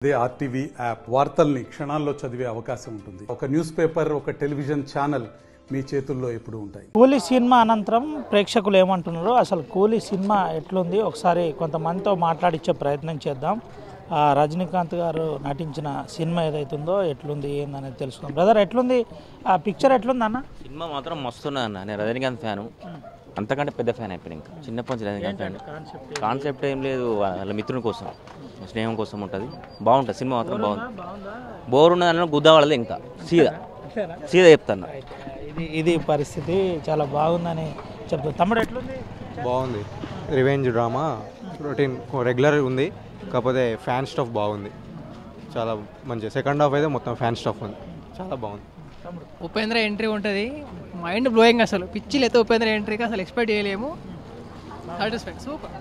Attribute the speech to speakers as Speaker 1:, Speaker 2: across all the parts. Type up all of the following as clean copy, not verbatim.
Speaker 1: అదే RTV app వార్తల్ని క్షణాల్లో చదివే అవకాశం ఉంటుంది. ఒక న్యూస్ పేపర్, ఒక టెలివిజన్ ఛానల్ మీ చేతుల్లో ఎప్పుడు ఉంటాయి.
Speaker 2: కూలీ సినిమా అనంతరం ప్రేక్షకులు ఏమంటున్నారో, అసలు కూలీ సినిమా ఎట్లుంది ఒకసారి కొంతమందితో మాట్లాడించే ప్రయత్నం చేద్దాం. రజనీకాంత్ గారు నటించిన సినిమా ఏదైతుందో ఎట్లుంది ఏందనేది తెలుసుకుందాం. బ్రదర్, ఎట్లుంది ఆ పిక్చర్? ఎట్లుంది అన్న?
Speaker 3: సినిమా మాత్రం మస్తున్నా అన్న. నేను రజనీకాంత్ ఫ్యాను, అంతకంటే పెద్ద ఫ్యాన్ అయిపోయింది. ఇంకా చిన్నప్పటి నుంచి రజనీకాంత్ ఫ్యాన్. కాన్సెప్ట్ ఏం లేదు, వాళ్ళ మిత్రుని కోసం, స్నేహం కోసం ఉంటుంది. బాగుంటుంది సినిమా మాత్రం, బాగుంది. బోర్ ఉన్నదాన్ని గుద్దా వాళ్ళది ఇంకా సీదా చెప్తాను.
Speaker 2: ఇది పరిస్థితి చాలా బాగుందని చెప్తాను. తమ్ముడు ఎట్లుంది?
Speaker 4: బాగుంది. రివెంజ్ డ్రామా రొటీన్ రెగ్యులర్ ఉంది, కాకపోతే ఫ్యాన్ స్టఫ్ బాగుంది. చాలా మంచిగా సెకండ్ హాఫ్ అయితే మొత్తం ఫ్యాన్ స్టఫ్ ఉంది, చాలా బాగుంది.
Speaker 5: ఉపేంద్ర ఎంట్రీ ఉంటుంది, మైండ్ బ్లోయింగ్. అసలు పిచ్చిలు అయితే ఉపేంద్ర ఎంట్రీకి అసలు ఎక్స్పెక్ట్ చేయలేము. Satisfied, super.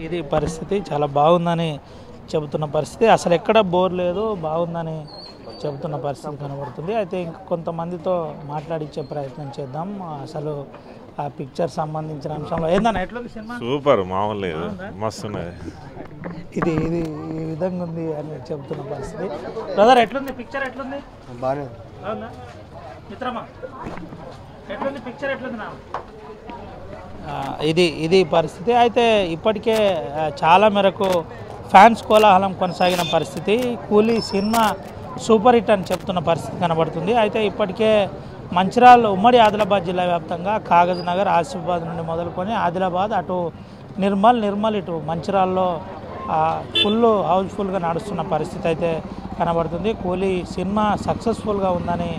Speaker 2: ఇది పరిస్థితి చాలా బాగుందని చెబుతున్న పరిస్థితి. అసలు ఎక్కడ బోర్ లేదు, బాగుందని చెబుతున్న పరిస్థితి కనబడుతుంది. అయితే ఇంకా కొంతమందితో మాట్లాడించే ప్రయత్నం చేద్దాం. అసలు ఆ పిక్చర్ సంబంధించిన అంశంలో ఏందన్నా ఎట్లుంది సినిమా?
Speaker 6: సూపర్, మామూలు లేదు, మస్తు ఉన్నది.
Speaker 2: ఇది ఇది ఈ విధంగా ఉంది అని చెబుతున్న పరిస్థితి. బ్రదర్, ఎట్లుంది పిక్చర్? ఎట్లుంది?
Speaker 4: బాగానే
Speaker 2: అవునా మిత్రమా, ఎట్లుంది పిక్చర్? ఎట్లుంది నా? ఇది పరిస్థితి. అయితే ఇప్పటికే చాలా మేరకు ఫ్యాన్స్ కోలాహలం కొనసాగిన పరిస్థితి. కూలీ సినిమా సూపర్ హిట్ అని చెప్తున్న పరిస్థితి కనబడుతుంది. అయితే ఇప్పటికే మంచిర్యాల, ఉమ్మడి ఆదిలాబాద్ జిల్లా వ్యాప్తంగా కాగజ్ నగర్, ఆసిఫాబాద్ నుండి మొదలుకొని ఆదిలాబాద్, అటు నిర్మల్ ఇటు మంచిర్యాలలో హౌస్ఫుల్గా నడుస్తున్న పరిస్థితి అయితే కనబడుతుంది. కూలీ సినిమా సక్సెస్ఫుల్గా ఉందని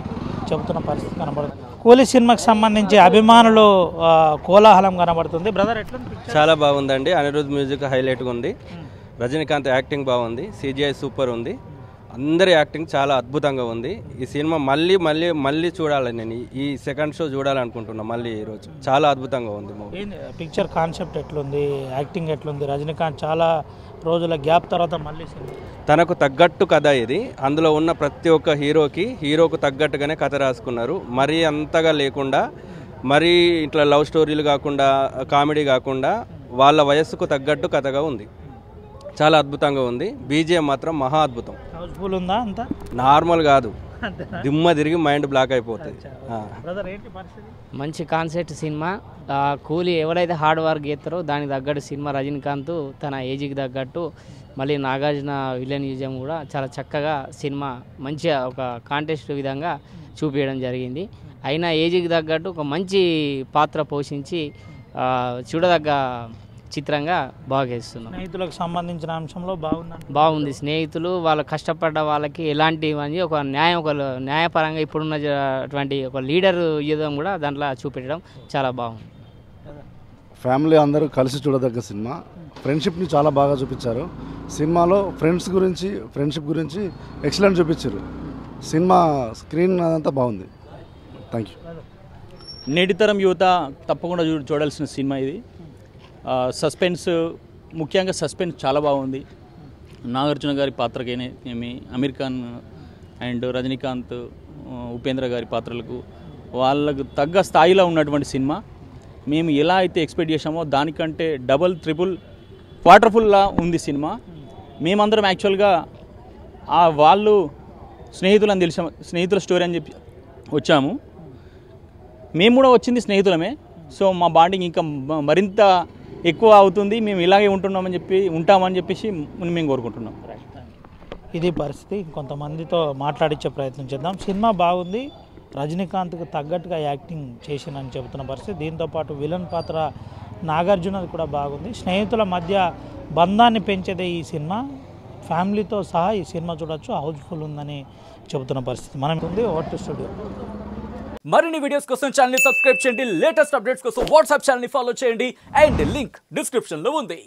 Speaker 2: చెబుతున్న పరిస్థితి కనబడుతుంది. కూలీ సినిమాకి సంబంధించి అభిమానులు కోలాహలం కనబడుతుంది. బ్రదర్, ఎట్లుంది?
Speaker 3: చాలా బాగుందండి. అనిరుద్ మ్యూజిక్ హైలైట్గా ఉంది. రజనీకాంత్ యాక్టింగ్ బాగుంది. CGI సూపర్ ఉంది. అందరి యాక్టింగ్ చాలా అద్భుతంగా ఉంది. ఈ సినిమా మళ్ళీ చూడాలి. నేను ఈ సెకండ్ షో చూడాలనుకుంటున్నా మళ్ళీ ఈరోజు. చాలా అద్భుతంగా ఉంది మూవీ.
Speaker 2: పిక్చర్ కాన్సెప్ట్ ఎట్లుంది? యాక్టింగ్ ఎట్లుంది? రజనీకాంత్ చాలా రోజుల గ్యాప్ తర్వాత మళ్ళీ
Speaker 3: తనకు తగ్గట్టు కథ ఇది. అందులో ఉన్న ప్రతి ఒక్క హీరోకు తగ్గట్టుగానే కథ రాసుకున్నారు. మరీ అంతగా లేకుండా, మరీ ఇట్లా లవ్ స్టోరీలు కాకుండా, కామెడీ కాకుండా, వాళ్ళ వయస్సుకు తగ్గట్టు కథగా ఉంది. చాలా అద్భుతంగా ఉంది. BGM మాత్రం మహా అద్భుతం.
Speaker 2: హౌస్ఫుల్ ఉందా? అంతా
Speaker 3: నార్మల్ కాదు, దిమ్మ తిరిగి మైండ్ బ్లాక్ అయిపోతుంది.
Speaker 7: మంచి కాన్సెప్ట్ సినిమా. కూలీ ఎవరైతే హార్డ్ వర్క్ చేస్తారో దానికి తగ్గట్టు సినిమా. రజనీకాంత్ తన ఏజ్కి తగ్గట్టు, మళ్ళీ నాగార్జున విలన్ యూజం కూడా చాలా చక్కగా సినిమా మంచిగా ఒక కాంటెస్ట్ విధంగా చూపించడం జరిగింది. అయినా ఏజ్కి తగ్గట్టు ఒక మంచి పాత్ర పోషించి చూడదగ్గ చిత్రంగా బాగా చేస్తున్నాం.
Speaker 2: స్నేహితులకు సంబంధించిన అంశంలో
Speaker 7: బాగుంది. స్నేహితులు వాళ్ళు కష్టపడ్డ వాళ్ళకి ఎలాంటివని ఒక న్యాయపరంగా ఇప్పుడున్న అటువంటి ఒక లీడర్ యుద్ధం కూడా దాంట్లో చూపెట్టడం చాలా బాగుంది.
Speaker 8: ఫ్యామిలీ అందరూ కలిసి చూడదగ్గ సినిమా. ఫ్రెండ్షిప్ని చాలా బాగా చూపించారు సినిమాలో. ఫ్రెండ్షిప్ గురించి ఎక్సలెంట్ చూపించారు. సినిమా స్క్రీన్ అదంతా బాగుంది. Thank you.
Speaker 9: నేటితరం యువత తప్పకుండా చూడాల్సిన సినిమా ఇది. సస్పెన్స్, ముఖ్యంగా సస్పెన్స్ చాలా బాగుంది. నాగార్జున గారి పాత్రకేమి, అమీర్ ఖాన్ అండ్ రజనీకాంత్, ఉపేంద్ర గారి పాత్రలకు వాళ్ళకు తగ్గ స్థాయిలో ఉన్నటువంటి సినిమా. మేము ఎలా అయితే ఎక్స్పెక్ట్ చేసామో దానికంటే డబుల్, ట్రిపుల్, క్వార్టర్ఫుల్లా ఉంది సినిమా. మేమందరం యాక్చువల్గా వాళ్ళు స్నేహితులని స్నేహితుల స్టోరీ అని చెప్పి వచ్చాము. మేము కూడా వచ్చింది స్నేహితులమే. సో మా బాండింగ్ ఇంకా మరింత ఎక్కువ అవుతుంది. మేము ఇలాగే ఉంటామని చెప్పేసి మేము కోరుకుంటున్నాం.
Speaker 2: ఇది పరిస్థితి. కొంతమందితో మాట్లాడించే ప్రయత్నం చేద్దాం. సినిమా బాగుంది, రజనీకాంత్కి తగ్గట్టుగా యాక్టింగ్ చేసిందని చెబుతున్న పరిస్థితి. దీంతోపాటు విలన్ పాత్ర నాగార్జునది కూడా బాగుంది. స్నేహితుల మధ్య బంధాన్ని పెంచేదే ఈ సినిమా. ఫ్యామిలీతో సహా ఈ సినిమా చూడొచ్చు, హౌస్ఫుల్ ఉందని చెబుతున్న పరిస్థితి. మనం ఉంది ఓటు స్టూడియో.
Speaker 10: మరిన్ని వీడియోస్ కోసం ఛానల్ ని సబ్స్క్రైబ్ చేయండి. లేటెస్ట్ అప్డేట్స్ కోసం వాట్సాప్ ఛానల్ ని ఫాలో చేయండి. అండ్ లింక్ డిస్క్రిప్షన్ లో ఉంది.